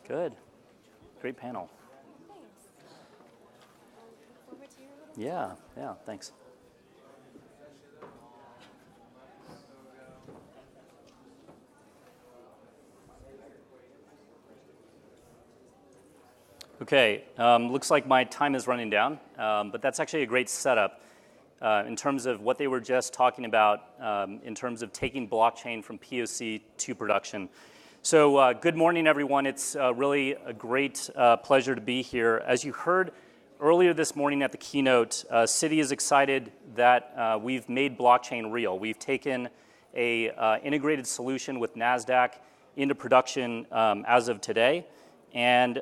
Good. Great panel. Thanks. Look forward to your little Yeah, thanks. Okay, looks like my time is running down, but that's actually a great setup in terms of what they were just talking about in terms of taking blockchain from POC to production. So good morning, everyone. It's really a great pleasure to be here. As you heard earlier this morning at the keynote, Citi is excited that we've made blockchain real. We've taken a integrated solution with NASDAQ into production as of today. And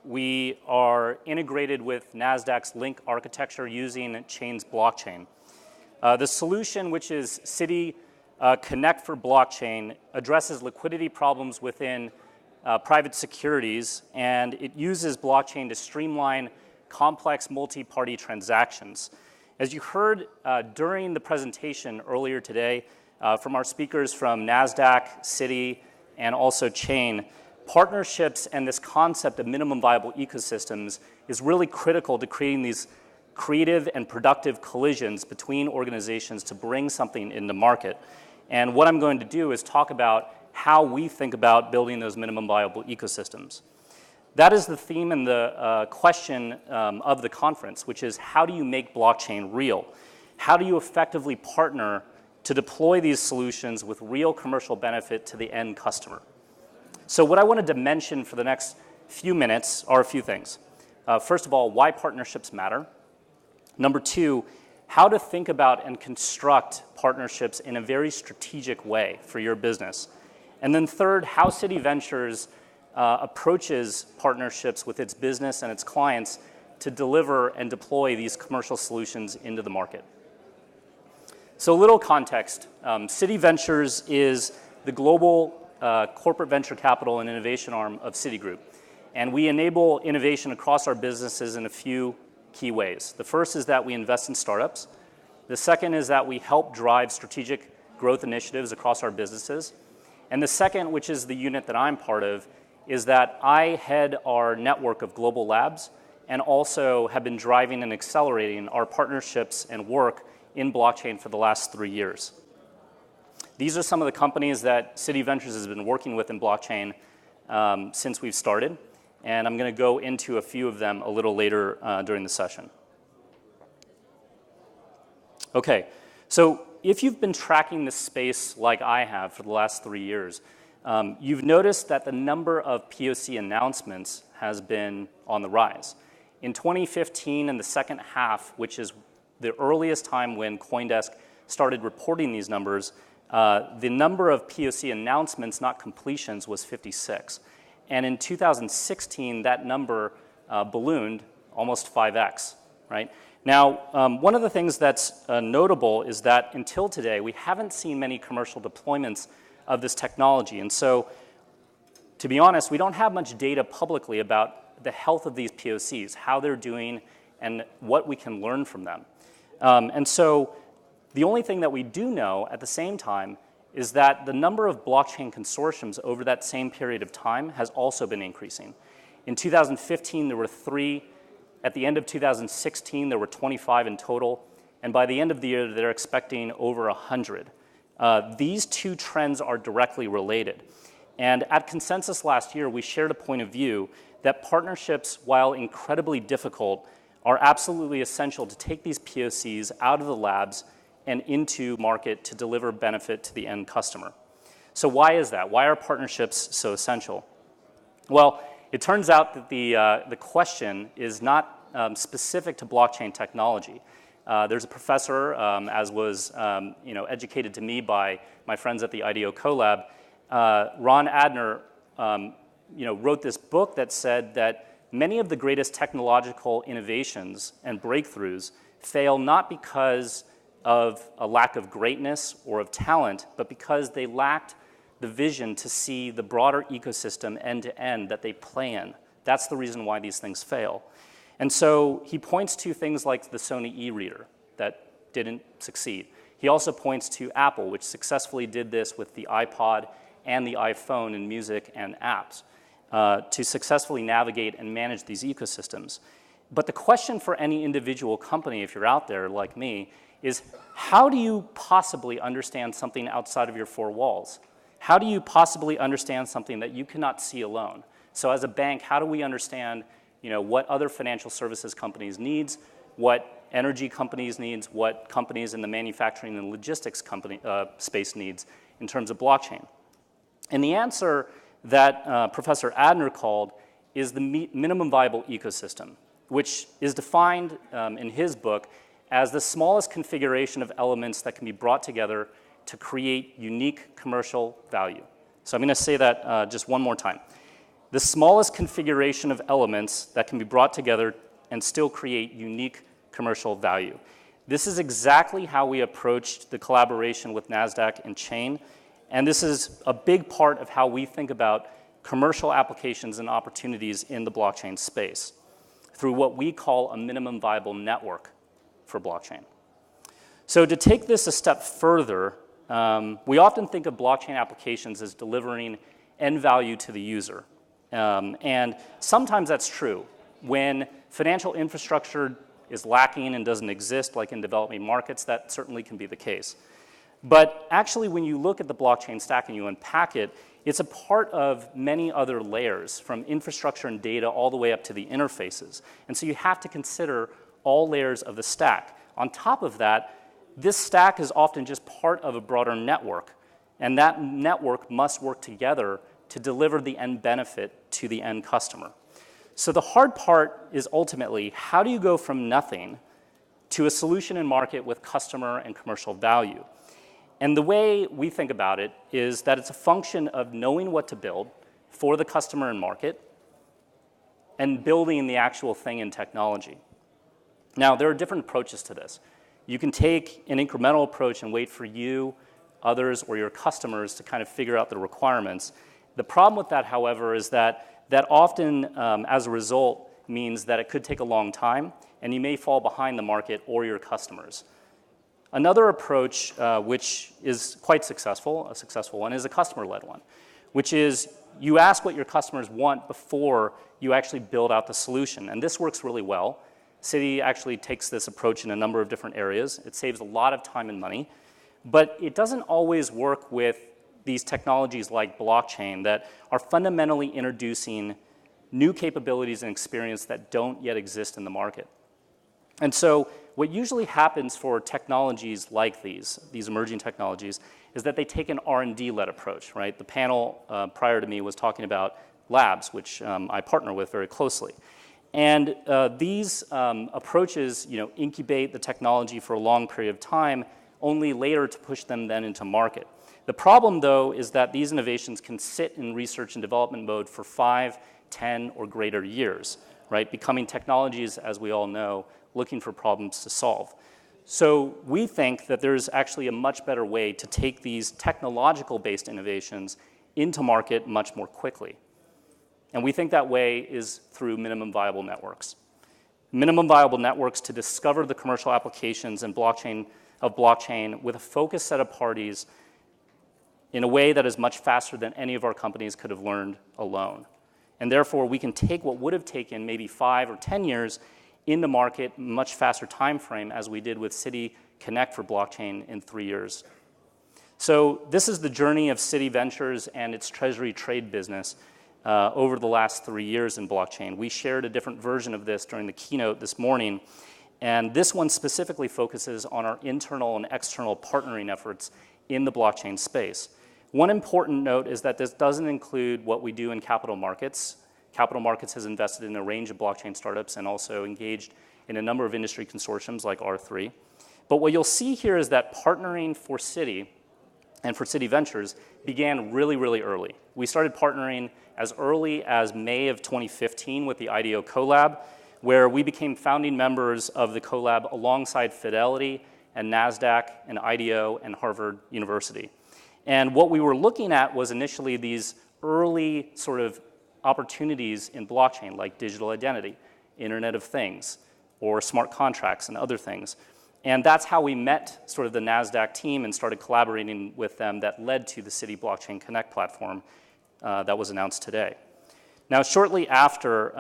we are integrated with NASDAQ's Link architecture using Chain's blockchain. The solution, which is Citi Connect for Blockchain, addresses liquidity problems within private securities, and it uses blockchain to streamline complex multi-party transactions. As you heard during the presentation earlier today from our speakers from NASDAQ, Citi, and also Chain, partnerships and this concept of minimum viable ecosystems is really critical to creating these creative and productive collisions between organizations to bring something into market. And what I'm going to do is talk about how we think about building those minimum viable ecosystems. That is the theme and the question of the conference, which is how do you make blockchain real? How do you effectively partner to deploy these solutions with real commercial benefit to the end customer? So what I wanted to mention for the next few minutes are a few things. First of all, why partnerships matter. Number two, how to think about and construct partnerships in a very strategic way for your business. And then third, how Citi Ventures approaches partnerships with its business and its clients to deliver and deploy these commercial solutions into the market. So a little context. Citi Ventures is the global corporate venture capital and innovation arm of Citigroup. And we enable innovation across our businesses in a few key ways. The first is that we invest in startups. The second is that we help drive strategic growth initiatives across our businesses. And the second, which is the unit that I'm part of, is that I head our network of global labs and also have been driving and accelerating our partnerships and work in blockchain for the last 3 years. These are some of the companies that Citi Ventures has been working with in blockchain since we've started, and I'm going to go into a few of them a little later during the session. Okay, so if you've been tracking this space like I have for the last 3 years, you've noticed that the number of POC announcements has been on the rise. In 2015, in the second half, which is the earliest time when CoinDesk started reporting these numbers, the number of POC announcements, not completions, was 56. And in 2016, that number ballooned almost 5x, right? Now, one of the things that's notable is that until today, we haven't seen many commercial deployments of this technology. And so, to be honest, we don't have much data publicly about the health of these POCs, how they're doing, and what we can learn from them. And so, the only thing that we do know at the same time is that the number of blockchain consortiums over that same period of time has also been increasing. In 2015, there were 3. At the end of 2016, there were 25 in total. And by the end of the year, they're expecting over 100. These two trends are directly related. And at Consensus last year, we shared a point of view that partnerships, while incredibly difficult, are absolutely essential to take these POCs out of the labs and into market to deliver benefit to the end customer. So why is that? Why are partnerships so essential? Well, it turns out that the question is not specific to blockchain technology. There's a professor, as was educated to me by my friends at the IDEO CoLab, Ron Adner, wrote this book that said that many of the greatest technological innovations and breakthroughs fail not because of a lack of greatness or of talent, but because they lacked the vision to see the broader ecosystem end to end that they play in. That's the reason why these things fail. And so he points to things like the Sony e-reader that didn't succeed. He also points to Apple, which successfully did this with the iPod and the iPhone in music and apps. to successfully navigate and manage these ecosystems. But the question for any individual company, if you're out there like me, is how do you possibly understand something outside of your four walls? How do you possibly understand something that you cannot see alone? So as a bank, how do we understand what other financial services companies needs, what energy companies needs, what companies in the manufacturing and logistics space needs in terms of blockchain? And the answer that Professor Adner called is the minimum viable ecosystem, which is defined in his book as the smallest configuration of elements that can be brought together to create unique commercial value. So I'm going to say that just one more time. The smallest configuration of elements that can be brought together and still create unique commercial value. This is exactly how we approached the collaboration with NASDAQ and Chain, and this is a big part of how we think about commercial applications and opportunities in the blockchain space through what we call a minimum viable network for blockchain. So to take this a step further, we often think of blockchain applications as delivering end value to the user. And sometimes that's true. When financial infrastructure is lacking and doesn't exist, like in developing markets, that certainly can be the case. But actually, when you look at the blockchain stack and you unpack it, it's a part of many other layers, from infrastructure and data all the way up to the interfaces. And so you have to consider all layers of the stack. On top of that, this stack is often just part of a broader network, and that network must work together to deliver the end benefit to the end customer. So the hard part is ultimately, how do you go from nothing to a solution in market with customer and commercial value? And the way we think about it is that it's a function of knowing what to build for the customer and market and building the actual thing in technology. Now, there are different approaches to this. You can take an incremental approach and wait for you, others, or your customers to kind of figure out the requirements. The problem with that, however, is that often, as a result, means that it could take a long time, and you may fall behind the market or your customers. Another approach, which is quite successful, a successful one, is a customer-led one, which is you ask what your customers want before you actually build out the solution. And this works really well. Citi actually takes this approach in a number of different areas. It saves a lot of time and money, but it doesn't always work with these technologies like blockchain that are fundamentally introducing new capabilities and experience that don't yet exist in the market. And so what usually happens for technologies like these emerging technologies, is that they take an R&D-led approach, right? The panel prior to me was talking about labs, which I partner with very closely. And these approaches, incubate the technology for a long period of time, only later to push them then into market. The problem, though, is that these innovations can sit in research and development mode for 5, 10, or greater years, right? Becoming technologies, as we all know, looking for problems to solve. So we think that there's actually a much better way to take these technological-based innovations into market much more quickly. And we think that way is through minimum viable networks. Minimum viable networks to discover the commercial applications and blockchain with a focused set of parties in a way that is much faster than any of our companies could have learned alone. And therefore, we can take what would have taken maybe 5 or 10 years in the market, much faster time frame, as we did with Citi Connect for blockchain in 3 years. So this is the journey of Citi Ventures and its treasury trade business over the last 3 years in blockchain. We shared a different version of this during the keynote this morning, and this one specifically focuses on our internal and external partnering efforts in the blockchain space. One important note is that this doesn't include what we do in capital markets. Capital markets has invested in a range of blockchain startups and also engaged in a number of industry consortiums like R3. But what you'll see here is that partnering for Citi and for Citi Ventures began really, really early. We started partnering as early as May of 2015 with the IDEO Collab, where we became founding members of the Collab alongside Fidelity and NASDAQ and IDEO and Harvard University. And what we were looking at was initially these early sort of opportunities in blockchain, like digital identity, Internet of Things, or smart contracts and other things. And that's how we met sort of the NASDAQ team and started collaborating with them that led to the Citi Blockchain Connect platform that was announced today. Now, shortly after,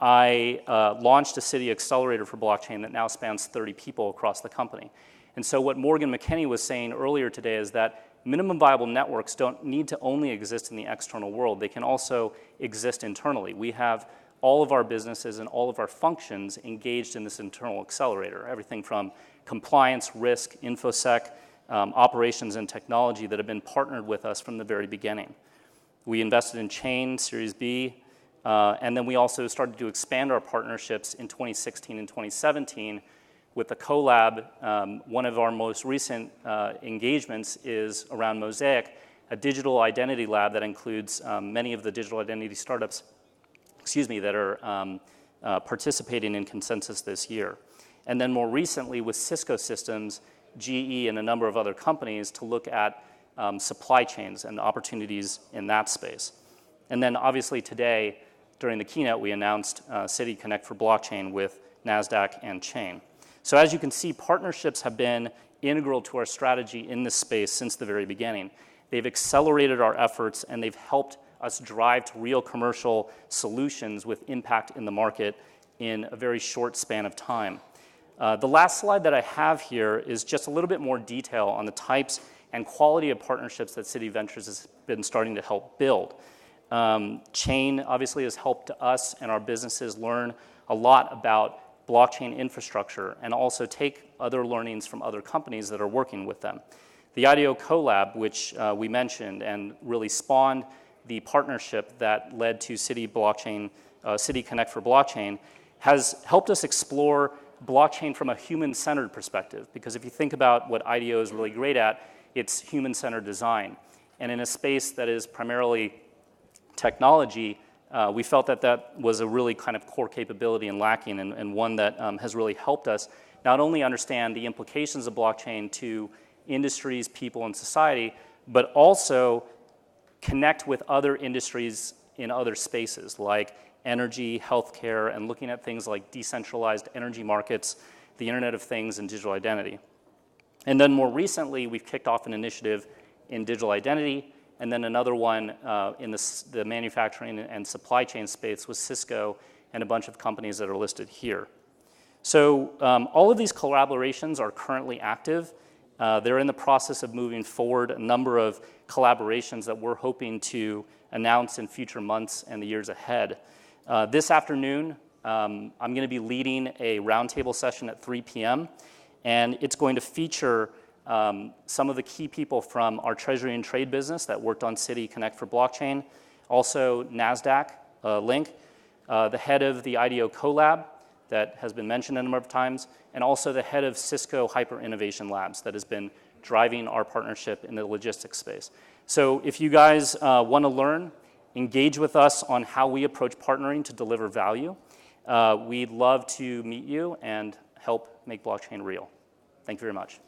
I launched a city accelerator for blockchain that now spans 30 people across the company. And so what Morgan McKinney was saying earlier today is that minimum viable networks don't need to only exist in the external world. They can also exist internally. We have all of our businesses and all of our functions engaged in this internal accelerator, everything from compliance, risk, InfoSec, operations, and technology that have been partnered with us from the very beginning. We invested in Chain, Series B, and then we also started to expand our partnerships in 2016 and 2017 with the collab. One of our most recent engagements is around Mosaic, a digital identity lab that includes many of the digital identity startups, that are participating in Consensus this year. And then more recently with Cisco Systems, GE, and a number of other companies to look at supply chains and opportunities in that space. And then obviously today, during the keynote, we announced City Connect for Blockchain with NASDAQ and Chain. So as you can see, partnerships have been integral to our strategy in this space since the very beginning. They've accelerated our efforts, and they've helped us drive to real commercial solutions with impact in the market in a very short span of time. The last slide that I have here is just a little bit more detail on the types and quality of partnerships that City Ventures has been starting to help build. Chain obviously has helped us and our businesses learn a lot about blockchain infrastructure and also take other learnings from other companies that are working with them. The IDEO collab, which we mentioned and really spawned the partnership that led to City Connect for Blockchain, has helped us explore blockchain from a human-centered perspective. Because if you think about what IDEO is really great at, it's human-centered design. And in a space that is primarily technology, we felt that that was a really kind of core capability and lacking, and one that has really helped us not only understand the implications of blockchain to industries, people, and society, but also connect with other industries in other spaces like energy, healthcare, and looking at things like decentralized energy markets, the Internet of Things, and digital identity. And then more recently, we've kicked off an initiative in digital identity, and then another one in the manufacturing and supply chain space with Cisco and a bunch of companies that are listed here. So all of these collaborations are currently active. They're in the process of moving forward, a number of collaborations that we're hoping to announce in future months and the years ahead. This afternoon, I'm going to be leading a roundtable session at 3 p.m., and it's going to feature some of the key people from our Treasury and Trade business that worked on City Connect for Blockchain, also NASDAQ link, the head of the IDEO collab that has been mentioned a number of times, and also the head of Cisco Hyper Innovation Labs that has been driving our partnership in the logistics space. So if you guys want to learn, engage with us on how we approach partnering to deliver value. We'd love to meet you and help make blockchain real. Thank you very much.